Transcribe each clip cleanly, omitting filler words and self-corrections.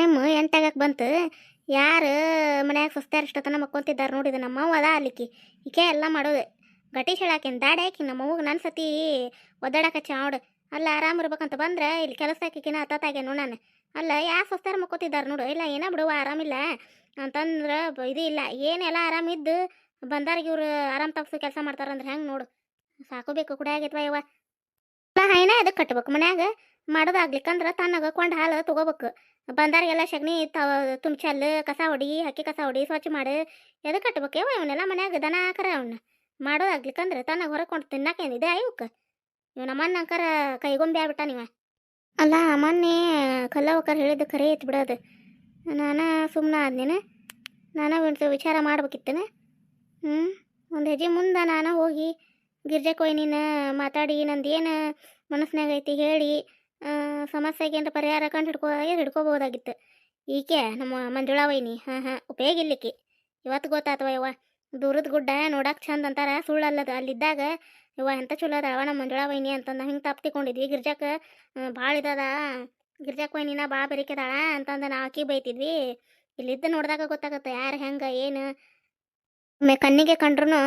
Time 8 ಬಂತು. ಯಾರು ಮನ್ಯಾಗ ಸುಸ್ತಾರ ಇಷ್ಟತನ ಮಕ್ಕೊಂತಿದ್ದಾರೆ ನೋಡಿದ ನಮ್ಮವ್ವ ಅದ ಅಲ್ಲಿಕ್ಕಿ ಈಕೆ ಎಲ್ಲ ಮಾಡೋದು ಗಟಿ ಹೇಳಾಕಿನ ದಾಡಿ ಹಾಕಿ ನಮ್ಮವ್ಗೆ ನನ್ನ ಸತಿ ಒದ್ದಾಡಕಚ್ಚ ನೋಡು. ಅಲ್ಲ ಆರಾಮ್ ಇರ್ಬೇಕಂತ ಬಂದ್ರೆ ಇಲ್ಲಿ ಕೆಲಸಕ್ಕಿನ ಹತ್ತಾಗ್ಯ ನಾನು. ಅಲ್ಲ ಯಾರು ಸುಸ್ತಾರ ಮಕ್ಕೋತಿದ್ದಾರೆ ನೋಡು. ಇಲ್ಲ ಏನ ಬಿಡುವ ಆರಾಮಿಲ್ಲ ಅಂತಂದ್ರೆ ಇದು ಇಲ್ಲ ಏನೆಲ್ಲ ಆರಾಮಿದ್ದು ಬಂದಾರಿಗೆ ಇವ್ರು ಆರಾಮ್ ತಪ್ಪಿಸೋ ಕೆಲಸ ಮಾಡ್ತಾರಂದ್ರೆ ಹೆಂಗೆ ನೋಡು. ಸಾಕೋಬೇಕು ಕೂಡ ಆಗೈತ್ವ ಯವ್ವ. ಹೈನ ಅದಕ್ಕೆ ಕಟ್ಬೇಕು ಮನ್ಯಾಗ ಮಾಡೋದಾಗ್ಲಿಕ್ಕಂದ್ರೆ ತನ್ನಾಗ ಕೊಂಡು ಹಾಲು ತೊಗೋಬೇಕು. ಬಂದಾರಿಗೆಲ್ಲ ಸಗಣಿ ತುಂಬಚಲ್ಲು ಕಸ ಹೊಡಿ ಹಕ್ಕಿ ಕಸ ಹೊಡಿ ಸ್ವಚ್ಛ ಮಾಡಿ ಎದಕ್ಕೆ ಕಟ್ಬೇಕು ಯಾವ ಇವನ್ನೆಲ್ಲ ಮನ್ಯಾಗ ದನ ಹಾಕರ ಅವನ್ನ ಮಾಡೋದಾಗ್ಲಿಕ್ಕಂದ್ರೆ ತನ್ನಾಗ ಹೊರಕೊಂಡು ತಿನ್ನಕೇನಿದೆ ಇವಕ್ಕೆ. ಇವ್ ನಮ್ಮನ್ನ ಅಂಕರ ಕೈಗೊಂಬೆ ಆಗ್ಬಿಟ್ಟ ನೀವ. ಅಲ್ಲ ಮೊನ್ನೆ ಕಲ್ಲವಕ್ಕರ್ ಹೇಳಿದ್ದು ಖರೆ ಐತಿ ಬಿಡೋದು. ನಾನು ಸುಮ್ಮನೆ ಆದ್ನೇನ ನಾನು ವಿಚಾರ ಮಾಡ್ಬೇಕಿತ್ತೇನೆ. ಒಂದು ಹೆಜ್ಜೆ ಮುಂದೆ ನಾನು ಹೋಗಿ ಗಿರ್ಜಕ್ಕೆ ಹೋಗಿ ನೀನು ಮಾತಾಡಿ ನಂದು ಏನು ಮನಸ್ಸಿನಾಗ ಐತಿ ಹೇಳಿ ಸಮಸ್ಯೆಗೆ ಏನಾರ ಪರಿಹಾರ ಕಂಡು ಹಿಡ್ಕೋಬೋದಾಗಿತ್ತು. ಈಕೆ ನಮ್ಮ ಮಂಜುಳಾ ವೈನಿ ಉಪಯೋಗ ಇಲ್ಲಿಕ್ಕಿ ಇವತ್ತು ಗೊತ್ತಾತವ ಯವ್ವ. ದೂರದ ಗುಡ್ಡ ನೋಡಕ್ಕೆ ಚಂದ ಅಂತಾರ ಸುಳ್ಳಲ್ಲದ. ಅಲ್ಲಿದ್ದಾಗ ಯವ್ವ ಎಂಥ ಚಲೋ ಅದಾವ ನಮ್ಮ ಮಂಜುಳಾ ವೈನಿ ಅಂತಂದು ಹಿಂಗೆ ತಪ್ಪಿಕೊಂಡಿದ್ವಿ. ಗಿರ್ಜಕ್ಕೆ ಭಾಳ ಇದದ ಗಿರ್ಜಕ್ಕೆ ವೈನಿನ ಭಾಳ ಬೆರಿಕೆದಾಳ ಅಂತಂದು ನಾವು ಅಕ್ಕಿ ಬೈತಿದ್ವಿ. ಇಲ್ಲಿದ್ದ ನೋಡಿದಾಗ ಗೊತ್ತಾಗತ್ತೆ ಯಾರು ಹೆಂಗೆ ಏನು. ಕಣ್ಣಿಗೆ ಕಂಡ್ರೂ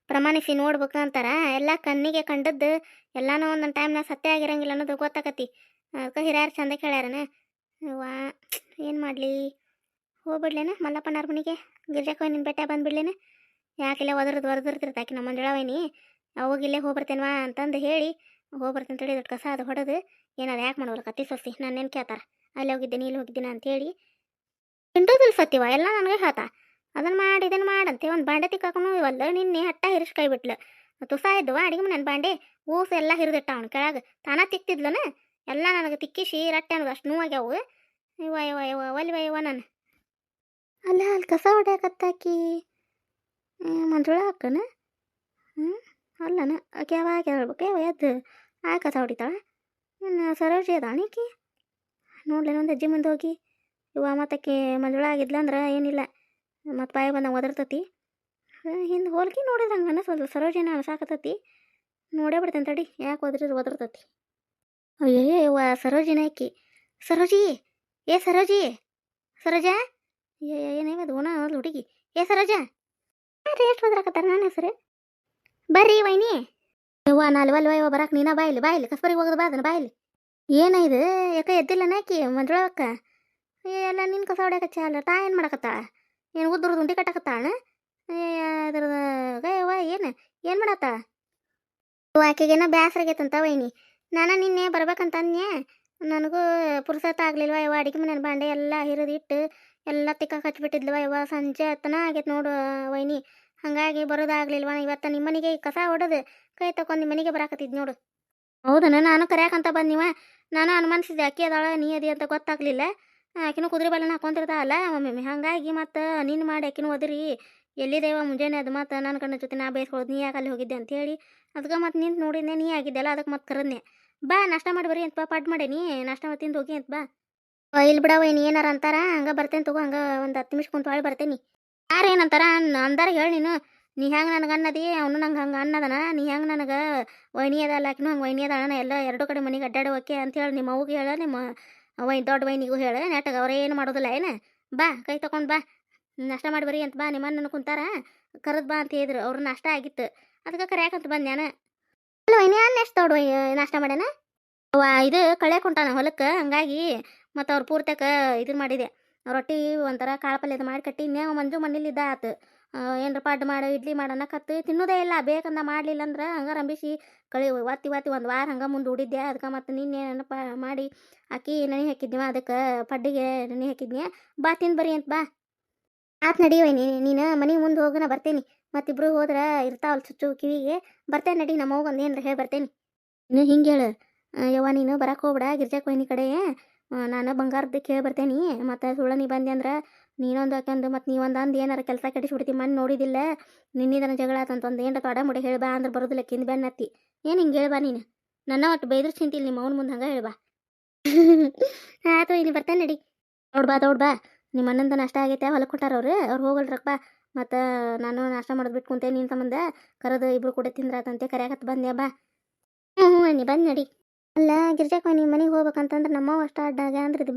ಪ್ರಮಾಣಿಸಿ ನೋಡ್ಬೇಕು ಅಂತಾರ. ಎಲ್ಲ ಕಣ್ಣಿಗೆ ಕಂಡದ್ದು ಎಲ್ಲಾನು ಒಂದೊಂದು ಟೈಮ್ನಾಗ ಸತ್ಯ ಆಗಿರಂಗಿಲ್ಲ ಅನ್ನೋದು ಗೊತ್ತಾಕತಿ. ಅದಕ್ಕೆ ಹಿರಿಯರು ಚಂದ ಕೇಳ್ಯಾರನ. ವಾ ಏನು ಮಾಡಲಿ ಹೋಗ್ಬಿಡ್ಲೇನ ಮಲ್ಲಪ್ಪನವ್ರ ಮನೆಗೆ ಗಿರ್ಜಕ್ಕೆ ನಿನ್ನ ಬೆಟ್ಟ ಬಂದುಬಿಡ್ಲೇನ. ಯಾಕಿಲ್ಲ ಒದರ್ತಿರ್ತಾಕಿ ನಮ್ಮ ಮಂಜುಳಾ ವೈನಿ ಅವಾಗಿಲ್ಲೇ ಹೋಗ್ಬರ್ತೇನ್ವಾ ಅಂತಂದು ಹೇಳಿ ಹೋಗ್ಬರ್ತೇನೆ ತಡಿ ದೊಡ್ಡ ಕಸ ಅದು ಹೊಡೆದು ಏನಾರು ಯಾಕೆ ಮಾಡೋಲ್ಲ ಕತ್ತಿ ಸೊಸಿ ನಾನೇನು ಕೇಳ್ತಾರ ಅಲ್ಲಿ ಹೋಗಿದ್ದೀನಿ ಇಲ್ಲಿ ಹೋಗಿದ್ದೀನಿ ಅಂತೇಳಿ ಇಂಟೋದಿಲ್ಲ ಸತ್ಯವ ಎಲ್ಲ ನನಗೆ ಹೇಳ್ತಾ ಅದನ್ನು ಮಾಡಿ ಇದನ್ನು ಮಾಡಂತೆ. ಒಂದು ಬಾಂಡೆ ತಿಕ್ಕಾಕೊಂಡು ಇವಲ್ಲ ನಿನ್ನೆ ಹಟ್ಟ ಹಿರಿಸ್ ಕೈ ಬಿಟ್ಲು. ತುಸ ಇದ್ದುವ ಅಡಿಗೆ ನನ್ನ ಬಾಂಡೆ ಊಸು ಎಲ್ಲ ಹಿರಿದಿಟ್ಟ ಅವ್ನು ಕೆಳಗೆ ತಾನ ತಿಕ್ತಿದ್ಲನ ಎಲ್ಲ ನನಗೆ ತಿಕ್ಕಿಸಿ ರಟ್ಟೆ ಅನ್ನೋದು ಅಷ್ಟು ನೋವಾಗ್ಯಾವು. ಇವ ಇವ ಇವ ಒಲ್ವ ಇವ ನಾನು ಅಲ್ಲ ಅಲ್ಲಿ ಕಸ ಹೊಡ್ಯಾಕತ್ತಾಕಿ ಮಂಜುಳಾ ಅಕ್ಕನ ಅಲ್ಲನ ಆಕೆ ಯಾವಾಗ ಹೇಳ್ಬೇಕು ಯಾವ ಎದ್ದು ಆ ಕಸ ಹೊಡಿತಾಳ. ಇನ್ನು ಸರೋಜಿ ಅದಾಣಿಕಿ ನೋಡ್ಲೇನ ಒಂದು ಹೆಜ್ಜೆ ಮುಂದೆ ಹೋಗಿ ಇವ ಮತ್ತಕ್ಕೆ ಮಂಜುಳಾ ಆಗಿದ್ಲಂದ್ರೆ ಏನಿಲ್ಲ ಮತ್ತು ಬಾಯಿ ಬಂದಂಗೆ ಒದರ್ತತಿ. ಹಿಂದೆ ಹೋಲ್ಕಿ ನೋಡಿದಂಗೆ ಅನ್ನಿಸೋದು ಸರೋಜಿನ ಅನ್ಸಾಕತ್ತತಿ. ನೋಡೇ ಬಿಡ್ತೇನೆ ತಡಿ ಯಾಕೆ ಒದರ್ತತಿ. ಅಯ್ಯೋ ಇವ ಸರೋಜಿನ ಆಕಿ ಸರೋಜಿ ಏ ಸರೋಜಿ ಸರೋಜಾ ಏನೇವದು ಓಣ ಒಂದು ಹುಡುಗಿ ಏ ಸರೋಜಾ ಎಷ್ಟು ಬದ್ರಾಕತ್ತಾರ ನನ್ನ ಹೆಸರು ಬರ್ರಿ ವೈನಿ ಯವ್ವ ನಾಲ್ವಲ್ವ ಇವ ಬರಾಕ್ ನೀನ ಬಾಯಿಲಿ ಕಸ್ಬರಿಗೆ ಹೋಗೋದು ಬಾದನ ಬಾಯಿಲಿ. ಏನಿದು ಯಾಕೆ ಎದ್ದಿಲ್ಲ ನಾಕಿ ಮಂಜುಳಾ ಅಕ್ಕ ಎಲ್ಲ ನಿನ್ನ ಕಸ ಹೊಡ್ಯಾಕಚ್ಚ ಅಲ್ಲ ತಾ ಏನು ಮಾಡಕತ್ತಾಳ ಏನು ಉದ್ರದ ಉಂಡಿ ಕಟ್ಟಕತ್ತಾಳ ಅದ್ರದ ಯವ್ವ ಏನು ಮಾಡತ್ತಾಳ. ಆಕೆಗೇನೋ ಬೇಸರಾಗೈತಂತ ವೈನಿ. ನಾನು ನಿನ್ನೆ ಬರ್ಬೇಕಂತನ್ಯ ನನಗೂ ಪುರ್ಸತ್ತ ಆಗ್ಲಿಲ್ವ ಯವ್ವ. ಅಡಿಗೆ ಮನೆ ಬಾಂಡೆ ಎಲ್ಲ ಹಿರಿದಿಟ್ಟು ಎಲ್ಲ ತಿಕ್ಕಕ್ಕೆ ಹಚ್ಬಿಟ್ಟಿದ್ಲವ ಯವ್ವ. ಸಂಜೆ ಹತ್ತನ ಆಗೈತೆ ನೋಡು ವೈನಿ. ಹಾಗಾಗಿ ಬರೋದಾಗ್ಲಿಲ್ವ. ಇವತ್ತು ನಿಮ್ಮ ಮನೆಗೆ ಕಸ ಹೊಡೆದು ಕೈ ತಕೊಂಡು ನಿಮ್ಮ ಮನೆಗೆ ಬರಾಕತ್ತಿದ್ ನೋಡು. ಹೌದನ ನಾನು ಕರ್ಯಾಕಂತ ಬಂದಿವ. ನಾನು ಅನುಮಾನಿಸಿದ್ದೆ ಅಕ್ಕಿ ಅದಾಳ ನೀ ಅದಿ ಅಂತ ಗೊತ್ತಾಗ್ಲಿಲ್ಲ. ಆಕಿನೂ ಕುದುರೆ ಬಾಲನ ಹಾಕೊಂತಿರ್ತಾಳಲ್ಲ ಒಮ್ಮೆ ಹಾಗಾಗಿ ಮತ್ತು ನೀನು ಮಾಡಿ ಆಕಿನೂ ಒದರಿ ಎಲ್ಲಿದ್ದೇವ ಮುಂಜಾನೆ ಅದು ಮತ್ತು ನನ್ನ ಕಣ್ಣ ಜೊತೆ ನಾ ಬೇಯಿಸ್ಕೊಳ್ಳೋದು ನೀ ಯಾಕೆ ಅಲ್ಲಿ ಹೋಗಿದ್ದೆ ಅಂತೇಳಿ ಅದಕ್ಕೆ ಮತ್ತು ನಿಂತು ನೋಡಿದ್ನೆ ನೀ ಆಗಿದ್ದೆಲ್ಲ ಅದಕ್ಕೆ ಮತ್ತೆ ಕರೆದ್ನೆ ಬಾ ನಾಷ್ಟ ಮಾಡಿ ಬರ್ರಿ ಅಂತ ಪಡ್ ಮಾಡೇನಿ ನಾಷ್ಟ ಮಾಡಿ ತಿಂದು ಹೋಗಿ ಅಂತ ಬಾ. ಇಲ್ಲಿ ಬಿಡವ ಏನು ಏನಾರ ಅಂತಾರ ಹಂಗೆ ಬರ್ತೇನೆ ತಗೋ ಹಂಗೆ ಒಂದು 10 ನಿಮಿಷ ಕುಂತು ಹೊಳ್ಳಿ ಬರ್ತೇನೆ. ಯಾರು ಏನಂತಾರ ಅಂದಾರ ಹೇಳಿ ನೀ ಹೆಂಗೆ ನನಗೆ ಅನ್ನದಿ ಅವನು ನಂಗೆ ಹಂಗೆ ಅನ್ನದನ ನೀ ಹೆಂಗೆ ನನಗೆ ವೈನಿ ಅದಲ್ಲ ಆಕಿನೂ ಹಂಗೆ ವೈನಿ ಅದಾನ ಎಲ್ಲ ಎರಡು ಕಡೆ ಮನೆಗೆ ಅಡ್ಡಾಡಿ ಓಕೆ ಅಂತೇಳಿ ನಿಮ್ಮ ಅವ್ಗೆ ಹೇಳ ನಿಮ್ಮ ದೊಡ್ಡ ವೈನಿಗೂ ಹೇಳು ನೆಟ್ಟಗೆ ಅವ್ರು ಏನು ಮಾಡೋದಿಲ್ಲ ಏನು ಬಾ ಕೈ ತಗೊಂಡು ಬಾ ನಾಷ್ಟ ಮಾಡಿ ಬರ್ರಿ ಅಂತ ಬಾ. ನಿಮ್ಮನ್ನ ಕುಂತಾರ ಕರೆದು ಬಾ ಅಂತ ಹೇಳಿದ್ರು ಅವ್ರು ನಾಷ್ಟ ಆಗಿತ್ತು ಅದಕ್ಕೆ ಕರೆಯಾಕಂತ ಬಂದು ನಾನು. ಅಲ್ಲ ವೈನಿ ಅನ್ನ ಎಷ್ಟು ದೊಡ್ಡ ನಾಷ್ಟ ಮಾಡ್ಯಾನ ಇದು ಕಳೆ ಕುಂಟಾನ ಹೊಲಕ್ಕೆ ಹಂಗಾಗಿ ಮತ್ತು ಅವ್ರು ಪೂರ್ತಕ ಇದನ್ನು ಮಾಡಿದೆ ರೊಟ್ಟಿ ಒಂಥರ ಕಾಳು ಪಲ್ಯದ ಮಾಡಿ ಕಟ್ಟಿ ಇನ್ನೇವು ಮಂಜು ಮನೇಲಿದ್ದ ಆತು ಏನರ ಪಡ್ಡು ಮಾಡು ಇಡ್ಲಿ ಮಾಡೋಣ ಕತ್ತು ತಿನ್ನೋದೇ ಇಲ್ಲ ಬೇಕಂದ ಮಾಡಲಿಲ್ಲ ಅಂದ್ರೆ ಹಂಗೆ ರಂಬಿಸಿ ಒತ್ತಿ ಒಂದು ವಾರ ಹಂಗೆ ಮುಂದೆ ಉಡಿದ್ದೆ. ಅದಕ್ಕೆ ಮತ್ತು ನಿನ್ನೆ ನೆನಪ ಮಾಡಿ ಅಕ್ಕಿ ನೆನೆ ಹಾಕಿದ್ನಿವ ಅದಕ್ಕೆ ಪಡ್ಡಿಗೆ ನೆನೆ ಹಾಕಿದ್ನಿ ಬಾ ತಿಂದು ಬರಿ ಅಂತ ಬಾ. ಆತು ನಡಿವೈನಿ ನೀನು ಮನೆಗೆ ಮುಂದೆ ಹೋಗೋಣ ಬರ್ತೇನೆ. ಮತ್ತಿಬ್ರು ಹೋದ್ರೆ ಇರ್ತಾವಲ್ಲ ಚುಚ್ಚು ಕಿವಿಗೆ ಬರ್ತೇನೆ ನಡಿ ನಮ್ಮ ಹೋಗಿ ಒಂದು ಏನರ ಹೇಳಿ ಬರ್ತೇನೆ. ನೀನು ಹಿಂಗೆ ಹೇಳು ಯವ್ವ ನೀನು ಬರಕ್ಕೆ ಹೋಗ್ಬಿಡ ಗಿರ್ಜಾಕ್ ವೈನಿ ಕಡೆ ನಾನು ಬಂಗಾರದ್ದು ಕೇಳಿ ಬರ್ತೇನೆ. ಮತ್ತು ಸುಳ್ಳ ನೀ ಬಂದೆ ಅಂದ್ರೆ ನೀನೊಂದು ಹಾಕಂದು ಮತ್ತು ನೀವೊಂದು ಅಂದು ಏನಾರ ಕೆಲಸ ಕೆಡಿಸ್ಬಿಡ್ತಿ ಮಣ್ಣು ನೋಡಿದಿಲ್ಲ ನಿನ್ನಿದನ ಜಗಳ ಆತಂತಂದು ಏನರ ತೊಡ ಮುಡಿ ಹೇಳಿ ಬಾ ಅಂದ್ರೆ ಬರೋದಿಲ್ಲ ಕಿಂದ ಬೆನ್ನತ್ತಿ ಏನು ಹಿಂಗೆ ಹೇಳ್ಬಾ ನೀನು ನನ್ನ ಒಟ್ಟು ಬೈದ್ರು ಚಿಂತಿಲ್ಲ ನಿಮ್ಮ ಅವ್ನ ಮುಂದೆ ಹಂಗೆ ಹೇಳ್ಬಾ. ಆಯ್ತು ಇನ್ನು ಬರ್ತೇನೆ ನಡಿ ದೌಡ್ ಬಾ ನಿಮ್ಮ ಅಣ್ಣಂದು ನಾಷ್ಟ ಆಗೈತೆ ಹೊಲಕ್ಕೆ ಕೊಟ್ಟಾರ ಅವ್ರು ಹೋಗಲ್ರಪ್ಪ. ಮತ್ತು ನಾನು ನಾಷ್ಟ ಮಾಡೋದು ಬಿಟ್ಟು ಕುಂತೆ ನಿನ್ನ ಸಂಬಂಧ ಕರೆದು ಇಬ್ರು ಕೂಡ ತಿಂದ್ರಾತಂತೆ ಕರ್ಯಾಕತ್ತು ಬಂದೆ ಬಾ. ಹ್ಞೂ ನೀ ಬಂದು ನಡಿ ಅಲ್ಲ ಗಿರ್ಜಾಕ್ ವೈನಿ ಮನೆಗೆ ಹೋಗ್ಬೇಕಂತಂದ್ರೆ ನಮ್ಮವ್ವ ಅಷ್ಟ ಅಡ್ಡಾಗ ಅಂದ್ರೆ ಇದು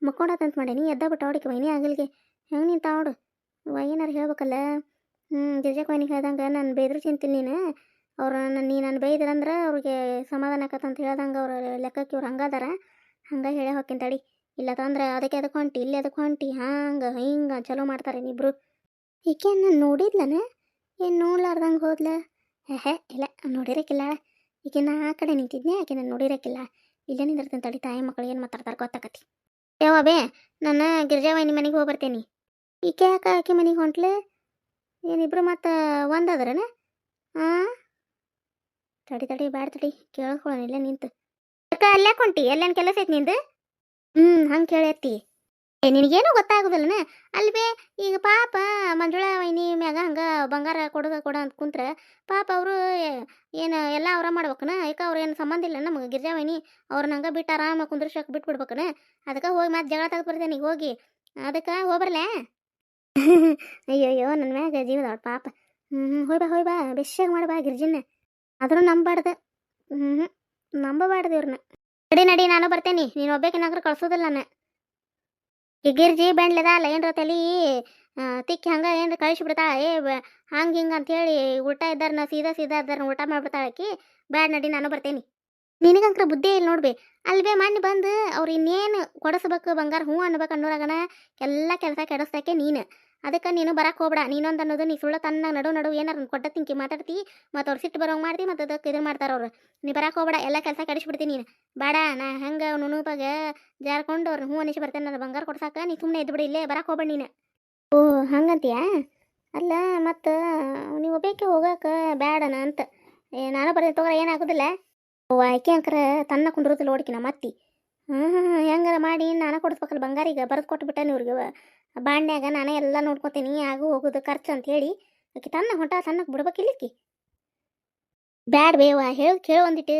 ಮಕ್ಕೊಂಡತ್ತಂತ ಮಾಡೀನಿ ಎದ್ದ ಬಿಟ್ಟು ಅವಡಿಕೆ ವೈನಿ ಆಗಲ್ಗೆ ಹೆಂಗೆ ನಿಂತ ಅವಡು ಏನಾರು ಹೇಳ್ಬೇಕಲ್ಲ. ಗಿರ್ಜಾಕ್ ವೈನಿಗೆ ಹೇಳ್ದಂಗೆ ನಾನು ಬೇದ್ರು ಚಿಂತೀನಿ ನೀನು ಅವ್ರು ನಾನು ಬೈದ್ರಂದ್ರೆ ಅವ್ರಿಗೆ ಸಮಾಧಾನ ಆಕತ್ತಂತ ಹೇಳ್ದಂಗೆ ಅವ್ರ ಲೆಕ್ಕಕ್ಕೆ ಇವ್ರು ಹಂಗದಾರ ಹಂಗೆ ಹೇಳೇ ಹೋಗ್ತೀನಿ ತಡಿ. ಇಲ್ಲ ತಂದ್ರೆ ಅದಕ್ಕೆ ಹೊಂಟಿ ಇಲ್ಲಿ ಅದಕ್ಕೆ ಹೊಂಟಿ ಹಂಗೆ ಹಿಂಗೆ ಚಲೋ ಮಾಡ್ತಾರೆ ನೀಬ್ರು. ಈಕೆ ನಾನು ನೋಡಿದ್ಲನ ಏನು ನೋಡ್ಲಾರ್ದಂಗೆ ಹೋದ್ಲ ಇಲ್ಲ ನೋಡಿರಕ್ಕಿಲ್ಲ ಈಕೆ ಆ ಕಡೆ ನಿಂತಿದ್ನೆ ಆಕೆ ನಾನು ನೋಡಿರಕ್ಕಿಲ್ಲ ಇಲ್ಲೇ ನಿಂದಿರ್ತೀನಿ ತಡಿ ತಾಯಿ ಮಕ್ಕಳು ಏನು ಮಾತಾಡ್ತಾರೆ ಗೊತ್ತಾಕತಿ. ಯಾವ ಬೇ ನಾನು ಗಿರ್ಜಾವೈನಿ ಮನೆಗೆ ಹೋಗಿ ಬರ್ತೇನೆ. ಈಕೆ ಯಾಕೆ ಆಕೆ ಮನೆಗೆ ಹೊಂಟ್ಲೆ ಏನಿಬ್ರು ಮತ್ತು ಒಂದಾದ್ರನ ಹಾಂ ತಡಿ ಬ್ಯಾಡ ತಡಿ ಕೇಳ್ಕೊಳ್ಳೋಣ ಇಲ್ಲೇ ನಿಂತು ಅಕ್ಕ ಅಲ್ಲಾಕೆ ಹೊಂಟಿ ಎಲ್ಲೇನು ಕೆಲಸ ಐತಿ ನಿಂದು ಹಂಗೆ ಕೇಳತ್ತಿ ನಿನಗೇನು ಗೊತ್ತಾಗೋದಿಲ್ಲನ ಅಲ್ಲಿ ಬೇ ಈಗ ಪಾಪ ಮಂಜುಳಾ ವೈನಿ ಮ್ಯಾಗ ಹಂಗೆ ಬಂಗಾರ ಕೊಡ ಅಂತ ಕುಂತ್ರೆ ಪಾಪ ಅವರು ಏನು ಎಲ್ಲ ಅವ್ರ ಮಾಡ್ಬೇಕನ ಯಾಕೆ ಅವ್ರು ಏನು ಸಂಬಂಧ ಇಲ್ಲ ನಮಗೆ ಗಿರ್ಜಾ ವೈನಿ ಅವ್ರನ್ನ ಹಂಗೆ ಬಿಟ್ಟು ಆರಾಮಾಗಿ ಕುಂದ್ರಸಕ್ಕೆ ಬಿಟ್ಬಿಡ್ಬೇಕನ ಅದಕ್ಕೆ ಹೋಗಿ ಮತ್ತೆ ಜಗಳ ತೆಗೆದು ಬರ್ತೇನೆ ಈಗ ಹೋಗಿ ಅದಕ್ಕೆ ಹೋಗ್ಬರ್ಲೆ ಅಯ್ಯೋ ನನ್ನ ಮ್ಯಾಗ ಜೀವದ ಪಾಪ ಹೋಯ್ ಬಾ ಬೆಶ್ಶಾಗ ಮಾಡ್ಬಾ ಗಿರ್ಜಿನ ಆದರೂ ನಂಬಾರ್ದು ನಂಬಬಾರ್ದು ಇವ್ರನ್ನ. ನಡಿ ನಾನು ಬರ್ತೇನೆ ನೀನು ಒಬ್ಬೇಕಿನಾಗ್ರೆ ಕಳ್ಸೋದಿಲ್ಲ ನಾನು ಈ ಗಿರ್ಜಿ ಬೆಂಡ್ಲದ ಅಲ್ಲ ಏನರ ತಲೆ ತಿಕ್ಕಿ ಹಂಗೆ ಏನ್ರ ಕಳಿಸ್ಬಿಡ್ತಾಳೆ ಹಂಗೆ ಹಿಂಗೆ ಅಂತೇಳಿ ಉಲ್ಟಾ ಇದ್ದಾರನ್ನ ಸೀದಾ ಇದ್ದಾರನ್ನ ಊಟ ಮಾಡಿಬಿಡ್ತಾಳೆ ಆಕಿ ಬ್ಯಾಡ್ ನಡಿ ನಾನು ಬರ್ತೇನೆ. ನಿನಗಂಕ್ರ ಬುದ್ಧಿ ಇಲ್ಲ ನೋಡ್ಬಿ ಅಲ್ವೇ ಮಣ್ಣು ಬಂದು ಅವ್ರು ಇನ್ನೇನು ಕೊಡಿಸ್ಬೇಕು ಬಂಗಾರ ಹ್ಞೂ ಅನ್ಬೇಕು ಅನ್ನೋರಾಗನ ಎಲ್ಲ ಕೆಲಸ ಕೆಡಿಸ್ದಾಕೆ ನೀನು ಅದಕ್ಕೆ ನೀನು ಬರಕ್ಕೆ ಹೋಗ್ಬೇಡ ನೀನೊಂದು ಅನ್ನೋದು ನೀ ಸುಳ್ಳು ತನ್ನ ನಡು ಏನಾರು ಕೊಟ್ಟ ತಿಂಕಿ ಮಾತಾಡ್ತಿ ಮತ್ತು ಅವ್ರು ಸಿಟ್ಟು ಬರೋಂಗೆ ಮಾಡ್ತಿ ಮತ್ತು ಅದಕ್ಕೆ ಇದನ್ನು ಮಾಡ್ತಾರೆ ಅವ್ರು ನೀ ಬರಕ್ಕೆ ಹೋಗ್ಬೇಡ ಎಲ್ಲ ಕೆಲಸ ಕೆಡಿಸ್ಬಿಡ್ತೀನಿ ನೀನು ಬೇಡ ನಾ ಹೆಂಗೆ ನುಣುಪಾಗ ಜಾರ್ಕೊಂಡು ಅವ್ರು ಹ್ಞೂ ಅನಿಸಿ ಬರ್ತೇನೆ ನಾನು ಬಂಗಾರ ಕೊಡ್ಸಾಕ ನೀ ಸುಮ್ಮನೆ ಇದ್ಬಿಡಿ ಇಲ್ಲೇ ಬರಕ್ಕೆ ಹೋಗ್ಬೇಡ ನೀನು. ಓ ಹಂಗಂತೀಯಾ ಅಲ್ಲ ಮತ್ತು ನೀವು ಒಬ್ಬೇಕೆ ಹೋಗಕ್ಕೆ ಬೇಡನ ಅಂತ ನಾನು ಬರ್ತೇನೆ ತಗೋ ಏನಾಗೋದಿಲ್ಲ ಆಕೆ ಅಂಕರ ತನ್ನ ಕುಂಡ್ರದಲ್ಲಿ ಓಡ್ಕಿನ ಮತ್ತಿ ಹೆಂಗಾರ ಮಾಡಿ ನಾನು ಕೊಡಿಸ್ಬೇಕಲ್ಲ ಬಂಗಾರಿಗೆ ಬರೆದು ಕೊಟ್ಬಿಟ್ಟೆ ಇವ್ರಿಗೆ ಬಾಂಡ್ಯಾಗ ನಾನೇ ಎಲ್ಲ ನೋಡ್ಕೊತೀನಿ ಆಗು ಹೋಗೋದು ಖರ್ಚು ಅಂತ ಹೇಳಿ ಆಕೆ ತನ್ನ ಹೊಂಟ ಸಣ್ಣಕ್ಕೆ ಬಿಡ್ಬೇಕಿಲ್ಲಕ್ಕಿ ಬ್ಯಾಡ ಬೇವ ಕೇಳು ಒಂದಿಟ್ಟು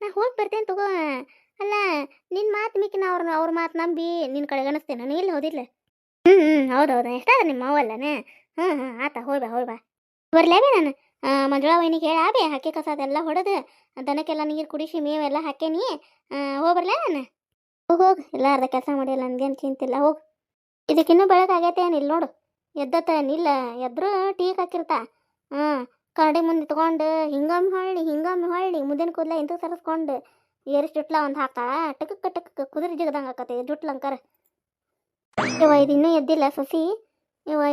ನಾ ಹೋಗಿ ಬರ್ತೇನೆ ತಗೋ. ಅಲ್ಲ ನಿನ್ನ ಮಾತು ಮಿಕ್ಕಿ ನಾ ಅವ್ರ ಮಾತು ನಂಬಿ ನಿನ್ನ ಕಡೆ ಗಣಿಸ್ತೇನೆ ನಾನು ಇಲ್ಲಿ ಹೋದಿಲ್ಲ ಹೌದು ಎಷ್ಟಾದ ನಿಮ್ಮ ಅವಲ್ಲನೇ ಆತ ಹೋಯ್ ಬಾ ಬರ್ಲೇಬೇ ನಾನು ಮಂಜುಳಾ ವೈನಿಗೆ ಹೇಳಾಬೇ ಹಕ್ಕಿ ಕಸ ಅದೆಲ್ಲ ಹೊಡೆದು ದನಕ್ಕೆಲ್ಲ ನೀರು ಕುಡಿಸಿ ಮೇವೆಲ್ಲ ಹಾಕೇನಿ ಹೋಗ್ಬರ್ಲೇ ನಾನು ಹೋಗು ಎಲ್ಲ ಅರ್ಧ ಕೆಲಸ ಮಾಡಿಲ್ಲ ನನಗೇನು ಚಿಂತಿಲ್ಲ ಹೋಗು ಇದಕ್ಕಿನ್ನೂ ಬೆಳಗಾಗೈತೆ ಏನಿಲ್ಲ ನೋಡು ಎದ್ದತ್ತ ನಿಲ್ಲ ಎದ್ರು ಟೀಕ್ ಹಾಕಿರ್ತಾ ಕರಡಿ ಮುಂದೆ ತೊಗೊಂಡು ಹಿಂಗಮ್ಮೆ ಹೊಳ್ಳಿ ಮುದ್ದಿನ ಕೂದಲ ಇಂತ ಸರಿಸ್ಕೊಂಡು ಏರಿಸಿ ಜುಟ್ಲ ಒಂದು ಹಾಕ್ತಾಳ ಟಕ್ ಕುದುರೆ ಜಿಗದಂಗೆ ಆಕತಿ ಜುಟ್ಲಂಕರ ಇದು ಇನ್ನೂ ಎದ್ದಿಲ್ಲ ಸೊಸಿ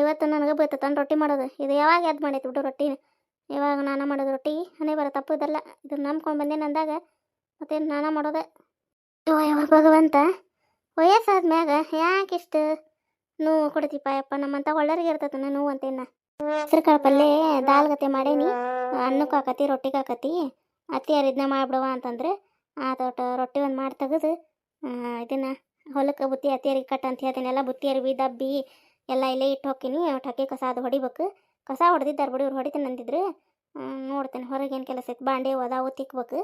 ಇವತ್ತು ನನಗೆ ಬೈತಂದು ರೊಟ್ಟಿ ಮಾಡೋದು ಇದು ಯಾವಾಗ ಎದ್ದು ಮಾಡೈತಿ ಬಿಡು ರೊಟ್ಟಿ ಯಾವಾಗ ನಾನು ಮಾಡೋದು ರೊಟ್ಟಿ ಹಣೆ ಬರೋ ತಪ್ಪದಲ್ಲ ಇದು ನಂಬ್ಕೊಂಡು ಬಂದೇನೆ ಅಂದಾಗ ಮತ್ತೇನು ನಾನು ಮಾಡೋದೆ ಯಾವ ಭಗವಂತ ವಯಸ್ಸಾದ್ಮ್ಯಾಗ ಯಾಕಿಷ್ಟು ನೋವು ಕೊಡ್ತೀಪ ಯಪ್ಪ ನಮ್ಮಂತ ಒಳ್ಳರಿಗೆ ಇರ್ತೈತೆ ನೋವು ಅಂತೇನ ಹೆಸ್ರುಕಾಳು ಪಲ್ಯ ದಾಲ್ಗತೆ ಮಾಡೇನಿ ಅನ್ನಕ್ಕೆ ಹಾಕತಿ ರೊಟ್ಟಿಗೆ ಹಾಕತಿ ಅತ್ತಿಯಾರು ಇದನ್ನ ಮಾಡ್ಬಿಡವ ಅಂತಂದ್ರೆ ಆತೋಟ ರೊಟ್ಟಿ ಒಂದು ಮಾಡಿ ತೆಗೆದು ಇದನ್ನು ಹೊಲಕ್ಕೆ ಬುತ್ತಿ ಅತ್ತಿಯಾರಿಗೆ ಕಟ್ ಅಂತ ಹೇಳ್ತೀನಿ ಎಲ್ಲ ಬುತ್ತಿ ಅರಿವಿ ದಬ್ಬಿ ಎಲ್ಲ ಇಲ್ಲೇ ಇಟ್ಟು ಹೋಗ್ತೀನಿ ಒಟ್ಟು ಹಕ್ಕಿ ಕಸ ಅದು ಹೊಡಿಬೇಕು ಕಸ ಹೊಡೆದಿದ್ದಾರೆ ಬಿಡಿ ಇವ್ರು ಹೊಡಿತೀನಿ ಅಂದಿದ್ರು ನೋಡ್ತೇನೆ ಹೊರಗೇನು ಕೆಲಸ ಐತೆ ಬಾಂಡೆ ಅದಾವು ತಿಕ್ಬೇಕು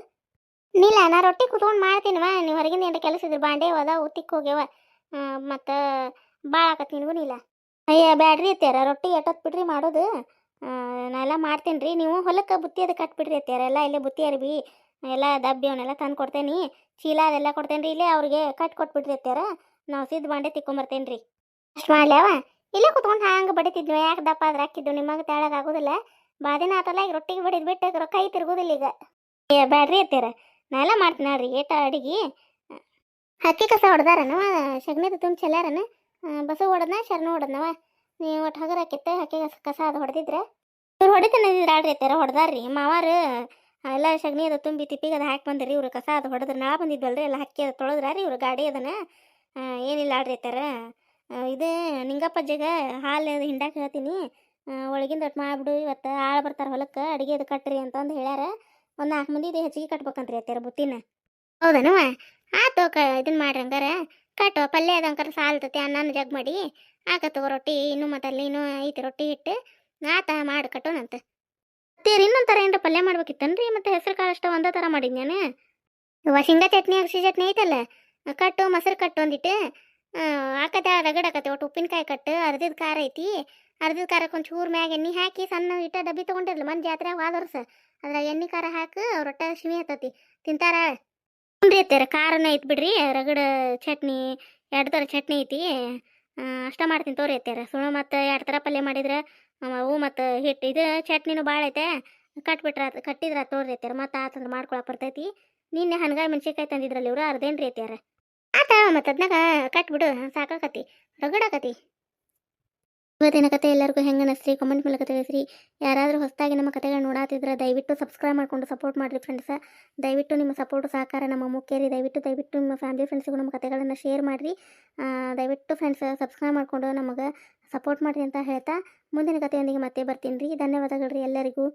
ನೀಲ ನಾ ರೊಟ್ಟಿ ಕುತ್ಕೊಂಡು ಮಾಡ್ತೀನಿವ ನೀವು ಹೊರಗಿನ ಏನು ಕೆಲಸ ಇದ್ರೆ ಬಾಂಡೆ ಅದಾವು ತಿಕ್ ಹೋಗ್ಯವ ಮತ್ತು ಭಾಳ ಆಕತ್ ನಿನಗೂ ನೀಲ ಅಯ್ಯ ಬ್ಯಾಡ್ರಿ ಅತ್ಯಾರ ರೊಟ್ಟಿ ಎಟ್ಟೊತ್ತು ಬಿಡ್ರಿ ಮಾಡೋದು ನಾ ಎಲ್ಲ ಮಾಡ್ತೀನಿ ರೀ ನೀವು ಹೊಲಕ್ಕೆ ಬುತ್ತಿ ಅದು ಕಟ್ಬಿಡ್ರಿ ಅತ್ಯಾರ ಎಲ್ಲ ಇಲ್ಲೇ ಬುತ್ತಿ ಅರಿವಿ ಎಲ್ಲ ದಬ್ಬಿ ಅವನ್ನೆಲ್ಲ ತಂದು ಕೊಡ್ತೇನೆ ಚೀಲ ಅದೆಲ್ಲ ಕೊಡ್ತೇನೆ ರೀ ಇಲ್ಲೇ ಅವ್ರಿಗೆ ಕಟ್ ಕೊಟ್ಬಿಡ್ರಿ ಅತ್ಯಾರ ನಾವು ಸಿದ್ದು ಬಾಂಡೆ ತಿಕ್ಕೊಂಬರ್ತೇನೆ ರೀ ಅಷ್ಟು ಮಾಡ್ಲ್ಯಾವ ಇಲ್ಲೇ ಕುತ್ಕೊಂಡು ಹಂಗೆ ಬಡಿತಿದ್ವಿ ಯಾಕೆ ದಪ್ಪ ಆದ್ರೆ ಹಾಕಿದ್ದು ನಿಮಗೆ ತೆಳಗೆ ಆಗೋದಿಲ್ಲ ಬಾದಿನ ಆತಲ್ಲ ಈಗ ರೊಟ್ಟಿಗೆ ಬಡಿದು ಬಿಟ್ಟು ಕೈ ತಿರುಗೋದಿಲ್ಲ ಈಗ ಏ ಬ್ಯಾಡ್ರಿ ಅತ್ಯಾರ ನಾ ಎಲ್ಲ ಮಾಡ್ತೀನಿ ನೋಡ್ರಿ ಏಟ ಅಡಿಗೆ ಹಕ್ಕಿ ಕಸ ಹೊಡೆದಾರನ ಸಗಣಿದು ತುಂಬ ಚೆಲ್ಲಾರನ ಬಸ್ಸು ಹೊಡೆದ್ನ ಶರಣು ಹೊಡೆದ್ನವ ನೀವು ಒಟ್ಟು ಹಗರ ಹಾಕಿತ್ತೆ ಹಕ್ಕಿ ಕಸ ಅದು ಹೊಡೆದಿದ್ರೆ ಇವ್ರು ಹೊಡಿತಾನಿದ್ರೆ ಆಡ್ರಿ ಅತ್ಯಾರ ಹೊಡೆದಾರ್ರಿ ಮಾವಾರು ಎಲ್ಲ ಸಗಣಿ ಅದು ತುಂಬಿ ತಿಪ್ಪಿಗೆ ಅದು ಹಾಕಿ ಬಂದ್ರಿ ಇವ್ರು ಕಸ ಅದು ಹೊಡೆದ್ರೆ ನಾ ಬಂದಿದ್ವಲ್ರಿ ಎಲ್ಲ ಹಕ್ಕಿ ಅದು ತೊಳೆದ್ರಿ ಇವ್ರು ಗಾಡಿ ಅದನ್ನ ಏನಿಲ್ಲ ಆಡ್ರಿ ಅತ್ಯಾರ ಇದು ನಿಂಗಪ್ಪಜ್ಜಿಗ ಹಾಲು ಹಿಂಡಾಕ ಹೇಳ್ತೀನಿ ಒಳಗಿಂದ ಒಟ್ಟು ಮಾಡಿಬಿಡು ಇವತ್ತು ಆಳು ಬರ್ತಾರೆ ಹೊಲಕ್ಕೆ ಅಡುಗೆ ಅದು ಕಟ್ಟ್ರಿ ಅಂತಂದು ಹೇಳ್ಯಾರ ಒಂದು 4 ಮಂದಿದು ಹೆಚ್ಚಿಗೆ ಕಟ್ಬೇಕಂತ್ರಿ ಅತ್ಯಾರ ಬುತ್ತಿನ ಹೌದನವ ಆತು ಇದನ್ನ ಮಾಡ್ರಿ ಹಂಗಾರ ಕಟ್ಟು ಪಲ್ಯ ಅದಂಕರ ಸಾಲ್ತತಿ ಅನ್ನನ ಜಗ್ ಮಾಡಿ ಆಕತ್ತು ರೊಟ್ಟಿ ಇನ್ನೂ ಮತ್ತು ಅಲ್ಲಿ ಇನ್ನೂ ಐತಿ ರೊಟ್ಟಿ ಹಿಟ್ಟು ಆತ ಮಾಡಿ ಕಟ್ಟೋಣಂತ ತೀರಿ ಇನ್ನೊಂದು ಥರ ಏನಾರ ಪಲ್ಯ ಮಾಡ್ಬೇಕಿತ್ತನ್ರಿ ಮತ್ತು ಹೆಸರು ಕಾಳು ಅಷ್ಟು ಒಂದೇ ಥರ ಮಾಡಿದ್ ನಾನು ಶೇಂಗಾ ಚಟ್ನಿ ಅಗಸಿ ಚಟ್ನಿ ಐತಲ್ಲ ಕಟ್ಟು ಮೊಸರು ಕಟ್ಟು ಒಂದಿಟ್ಟು ಆಕತೆ ರಗಡಾಕತ್ತೆ ಒಟ್ಟು ಉಪ್ಪಿನಕಾಯಿ ಕಟ್ಟು ಅರ್ಧದ ಖಾರ ಐತಿ ಅರ್ಧದ ಖಾರಕ್ಕೆ ಒಂದು ಚೂರು ಮ್ಯಾಗ ಎಣ್ಣೆ ಹಾಕಿ ಸಣ್ಣ ಇಟ್ಟ ಡಬ್ಬಿ ತೊಗೊಂಡಿರ್ಲಿ ಮಂದಿ ಜಾತ್ರೆಯಾಗ ಹೋದರ್ಸ ಅದ್ರಾಗ ಎಣ್ಣೆ ಖಾರ ಹಾಕಿ ರೊಟ್ಟೆ ಶಿಮಿ ಹತ್ತತಿ ತಿಂತಾರ ಹ್ಞೂ ರೀ ಅತ್ಯಾರ ಖಾರನ ಐತೆ ಬಿಡ್ರಿ ರಗಡ ಚಟ್ನಿ 2 ಥರ ಚಟ್ನಿ ಐತಿ ಅಷ್ಟ ಮಾಡ್ತೀನಿ ತೋರಿ ಅತ್ಯಾರ ಸುಮ್ಮ ಮತ್ತು 2 ಥರ ಪಲ್ಯ ಮಾಡಿದ್ರೆ ಅವು ಮತ್ತು ಹಿಟ್ಟು ಇದು ಚಟ್ನಿನೂ ಭಾಳ ಐತೆ ಕಟ್ಟಿದ್ರ ತೋರಿ ಅತ್ಯಾರ ಮತ್ತು ಆತಂದ್ರೆ ಮಾಡ್ಕೊಳಕ್ಕೆ ಬರ್ತೈತಿ ನಿನ್ನೆ ಹಣ್ಗಾಯಿ ಮೆಣ್ಸಿನ್ಕಾಯಿ ತಂದಿದ್ರಲ್ಲ ಇವ್ರು ಅರ್ಧೇನು ರೀ ಅತ್ಯಾರ ಆತ ಮತ್ತು ಅದನ್ನಾಗ ಕಟ್ಬಿಡು ಸಾಕಾಕತಿ ರಗಡಾಕತಿ ಇವತ್ತಿನ ಕತೆ ಎಲ್ಲರಿಗೂ ಹೆಂಗೆ ಅನಿಸ್ರಿ ಕಮೆಂಟ್ ಮೂಲಕ ತಿಳಿಸ್ರಿ ಯಾರಾದರೂ ಹೊಸದಾಗಿ ನಮ್ಮ ಕತೆಗಳು ನೋಡಾತಿದ್ರೆ ದಯವಿಟ್ಟು ಸಬ್ಸ್ಕ್ರೈಬ್ ಮಾಡ್ಕೊಂಡು ಸಪೋರ್ಟ್ ಮಾಡಿರಿ ಫ್ರೆಂಡ್ಸ ದಯವಿಟ್ಟು ನಿಮ್ಮ ಸಪೋರ್ಟ್ ಸಹಕಾರ ನಮ್ಮ ಮುಖ್ಯ ರೀ ದಯವಿಟ್ಟು ನಿಮ್ಮ ಫ್ಯಾಮಿಲಿ ಫ್ರೆಂಡ್ಸ್ಗೂ ನಮ್ಮ ಕತೆಗಳನ್ನು ಶೇರ್ ಮಾಡಿರಿ ದಯವಿಟ್ಟು ಫ್ರೆಂಡ್ಸ್ ಸಬ್ಸ್ಕ್ರೈಬ್ ಮಾಡಿಕೊಂಡು ನಮಗೆ ಸಪೋರ್ಟ್ ಮಾಡಿರಿ ಅಂತ ಹೇಳ್ತಾ ಮುಂದಿನ ಕತೆಯೊಂದಿಗೆ ಮತ್ತೆ ಬರ್ತೀನಿ ರೀ ಧನ್ಯವಾದಗಳು ರೀ ಎಲ್ಲರಿಗೂ